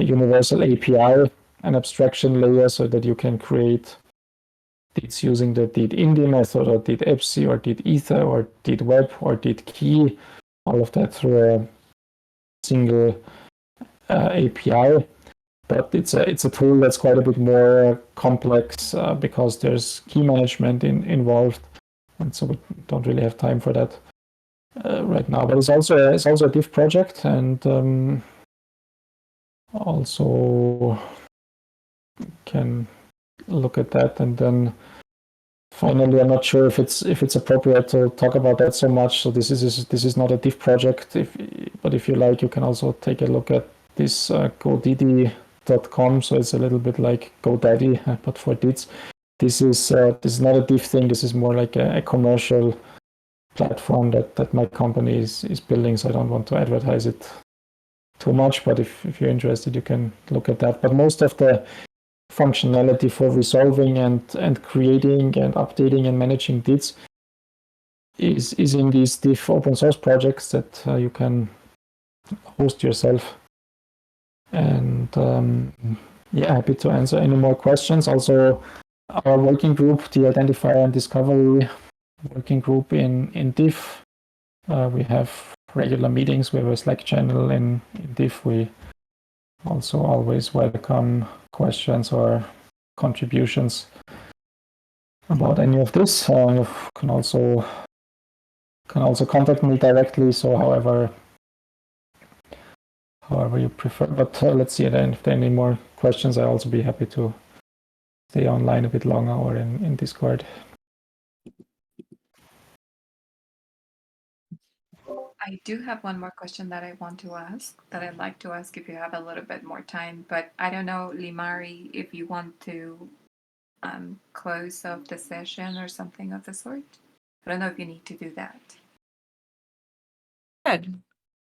[SPEAKER 2] universal API, an abstraction layer, so that you can create DEETs using the DEET-INDIE method, or DEET-EPSI, or DEET-Ether, or DEET-Web, or DEET-Key, all of that through a single API. But it's a tool that's quite a bit more complex because there's key management involved, and so we don't really have time for that right now. But it's also a DIF project, and also can look at that and then Finally, I'm not sure if it's appropriate to talk about that so much. So this is not a diff project. But if you like, you can also take a look at this GoDaddy.com. So it's a little bit like GoDaddy, but for DIDs. This is not a diff thing. This is more like a commercial platform that my company is building. So I don't want to advertise it too much. But if you're interested, you can look at that. But most of the functionality for resolving and creating and updating and managing DIDs is in these diff open source projects that you can host yourself. And happy to answer any more questions. Also, our working group, the Identifier and Discovery working group in diff, we have regular meetings. We have a Slack channel in diff. We also always welcome questions or contributions about any of this. You can also contact me directly. So however you prefer. But let's see then if there are any more questions. I'll also be happy to stay online a bit longer or in Discord.
[SPEAKER 4] I do have one more question that I want to ask, that I'd like to ask if you have a little bit more time, but I don't know, Limari, if you want to close off the session or something of the sort. I don't know if you need to do that.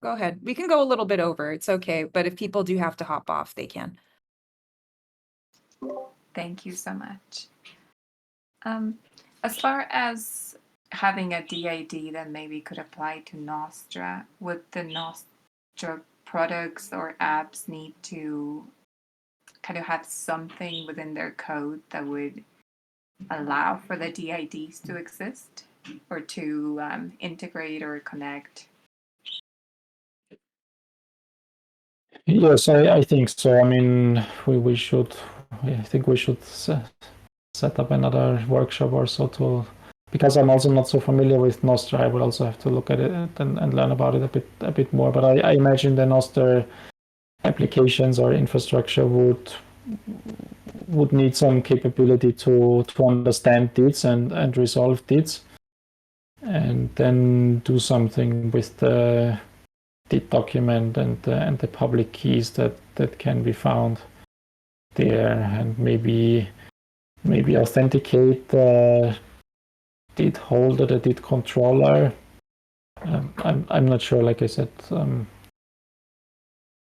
[SPEAKER 3] Go ahead. We can go a little bit over. It's okay. But if people do have to hop off, they can.
[SPEAKER 4] Thank you so much. As far as having a DID that maybe could apply to Nostra, would the Nostra products or apps need to kind of have something within their code that would allow for the DIDs to exist or to integrate or connect?
[SPEAKER 2] Yes, I think so. I mean, I think we should set up another workshop or so because I'm also not so familiar with Nostra. I would also have to look at it and learn about it a bit more. But I imagine the Nostra applications or infrastructure would need some capability to understand DIDs and resolve DIDs, and then do something with the DID document and the public keys that can be found there, and maybe authenticate the DID holder, the DID controller. I'm not sure. Like I said,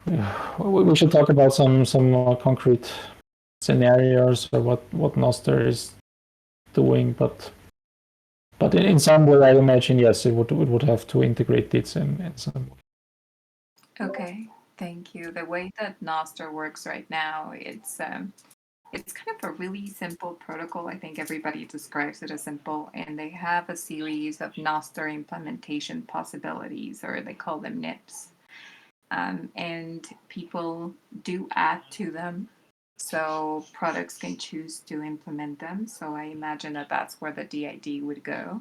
[SPEAKER 2] we should talk about some more concrete scenarios or what Nostra is doing, but in some way, I imagine yes, it would have to integrate DIDs in some way.
[SPEAKER 4] Okay, thank you. The way that Nostra works right now, it's kind of a really simple protocol. I think everybody describes it as simple, and they have a series of Nostra implementation possibilities, or they call them NIPs. And people do add to them, so products can choose to implement them. So I imagine that that's where the DID would go.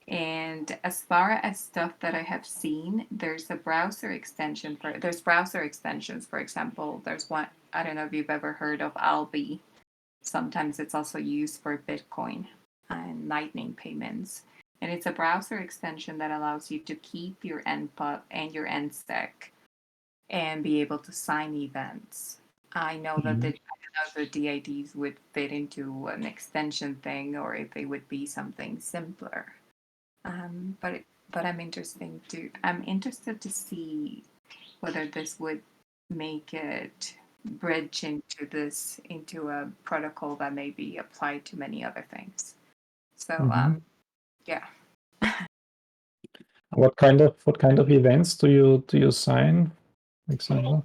[SPEAKER 4] And as far as stuff that I have seen, there's browser extensions. For example, there's one, I don't know if you've ever heard of Alby. Sometimes it's also used for Bitcoin and Lightning payments. And it's a browser extension that allows you to keep your NPUB and your NSEC and be able to sign events. I know that the DIDs would fit into an extension thing, or if they would be something simpler. But I'm interested to see whether this would make it bridge into a protocol that may be applied to many other things. So yeah.
[SPEAKER 2] What kind of events do you sign, for example?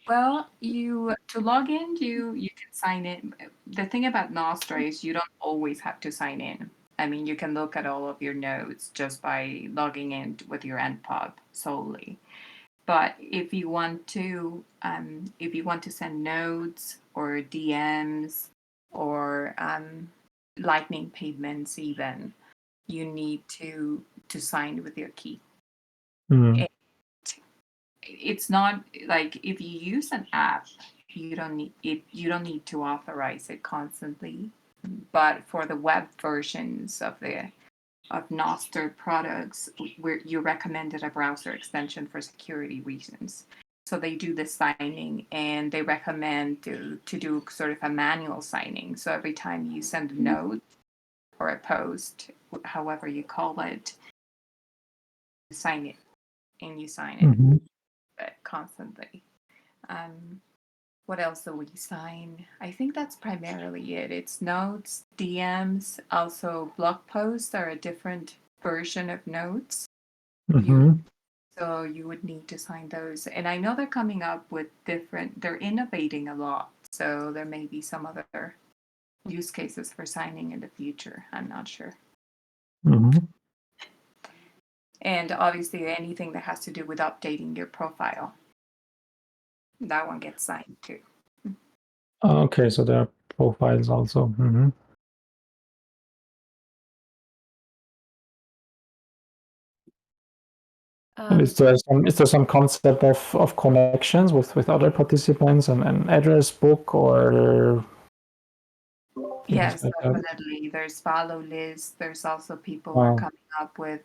[SPEAKER 4] Well, to log in, you can sign in. The thing about Nostra is you don't always have to sign in. I mean, you can look at all of your nodes just by logging in with your NPUB solely. But if you want to send nodes or DMs or Lightning payments, even, you need to sign with your key. It's not like if you use an app, you don't need to authorize it constantly. but for the web versions of Nostr products, where you recommended a browser extension for security reasons. So they do the signing, and they recommend to do sort of a manual signing. So every time you send a note or a post, however you call it, you sign it, and you sign it
[SPEAKER 2] Mhm.
[SPEAKER 4] constantly. What else do we sign? I think that's primarily it. It's notes, DMs, also blog posts are a different version of notes.
[SPEAKER 2] Mhm.
[SPEAKER 4] So you would need to sign those. And I know they're coming up with they're innovating a lot. So there may be some other use cases for signing in the future. I'm not sure.
[SPEAKER 2] Mhm.
[SPEAKER 4] And obviously anything that has to do with updating your profile, that one gets signed too.
[SPEAKER 2] Okay, so there are profiles also. Mhm. And is there some concept of connections with other participants and an address book or things
[SPEAKER 4] Yes,
[SPEAKER 2] like that?
[SPEAKER 4] definitely. There's follow lists. There's also people who
[SPEAKER 2] Wow.
[SPEAKER 4] are coming up with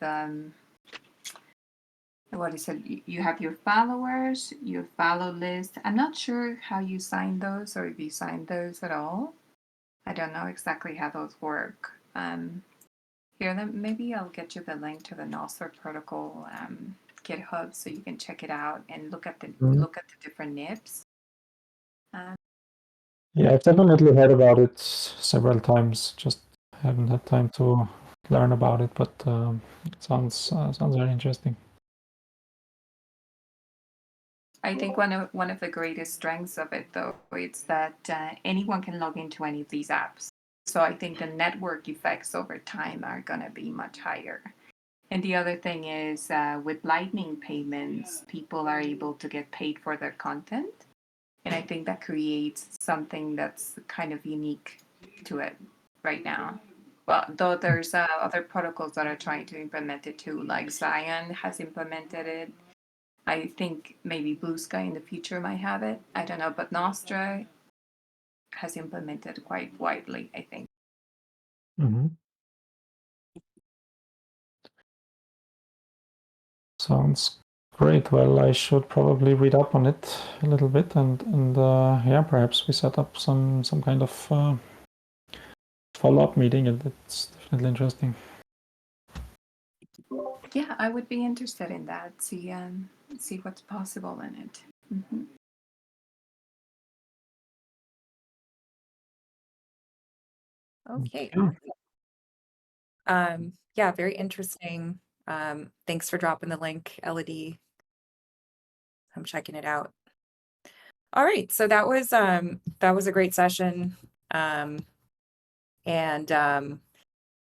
[SPEAKER 4] what is it? You have your followers, your follow list. I'm not sure how you sign those or if you sign those at all. I don't know exactly how those work. Here, then maybe I'll get you the link to the Nostr protocol GitHub so you can check it out and look at the different nibs.
[SPEAKER 2] Yeah, I've definitely heard about it several times. Just haven't had time to learn about it, but it sounds very interesting.
[SPEAKER 4] I think one of the greatest strengths of it, though, is that anyone can log into any of these apps. So I think the network effects over time are going to be much higher. And the other thing is with Lightning payments, people are able to get paid for their content. And I think that creates something that's kind of unique to it right now. Well, though there's other protocols that are trying to implement it too, like Zion has implemented it. I think maybe Blue Sky in the future might have it. I don't know, but Nostra has implemented quite widely, I think.
[SPEAKER 2] Mm-hmm. Sounds great. Well, I should probably read up on it a little bit, and yeah, perhaps we set up some kind of follow-up meeting. It's definitely interesting.
[SPEAKER 4] Yeah, I would be interested in that. See what's possible in it. Mm-hmm.
[SPEAKER 3] Okay.
[SPEAKER 2] Okay.
[SPEAKER 3] Yeah, very interesting. Thanks for dropping the link, Elodie. I'm checking it out. All right, so that was a great session.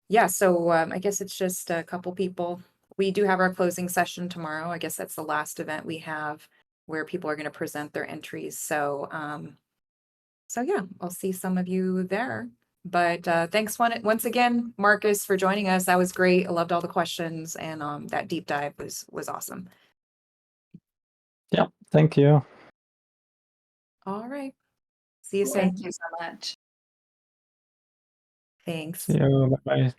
[SPEAKER 3] Yeah, so I guess it's just a couple people. We do have our closing session tomorrow. I guess that's the last event we have where people are going to present their entries. So yeah, I'll see some of you there. But thanks once again, Marcus, for joining us. That was great. I loved all the questions, and that deep dive was awesome.
[SPEAKER 2] Yeah, thank you.
[SPEAKER 3] All right. See you soon.
[SPEAKER 4] Thank you so much.
[SPEAKER 3] Thanks.
[SPEAKER 2] See you. Bye-bye.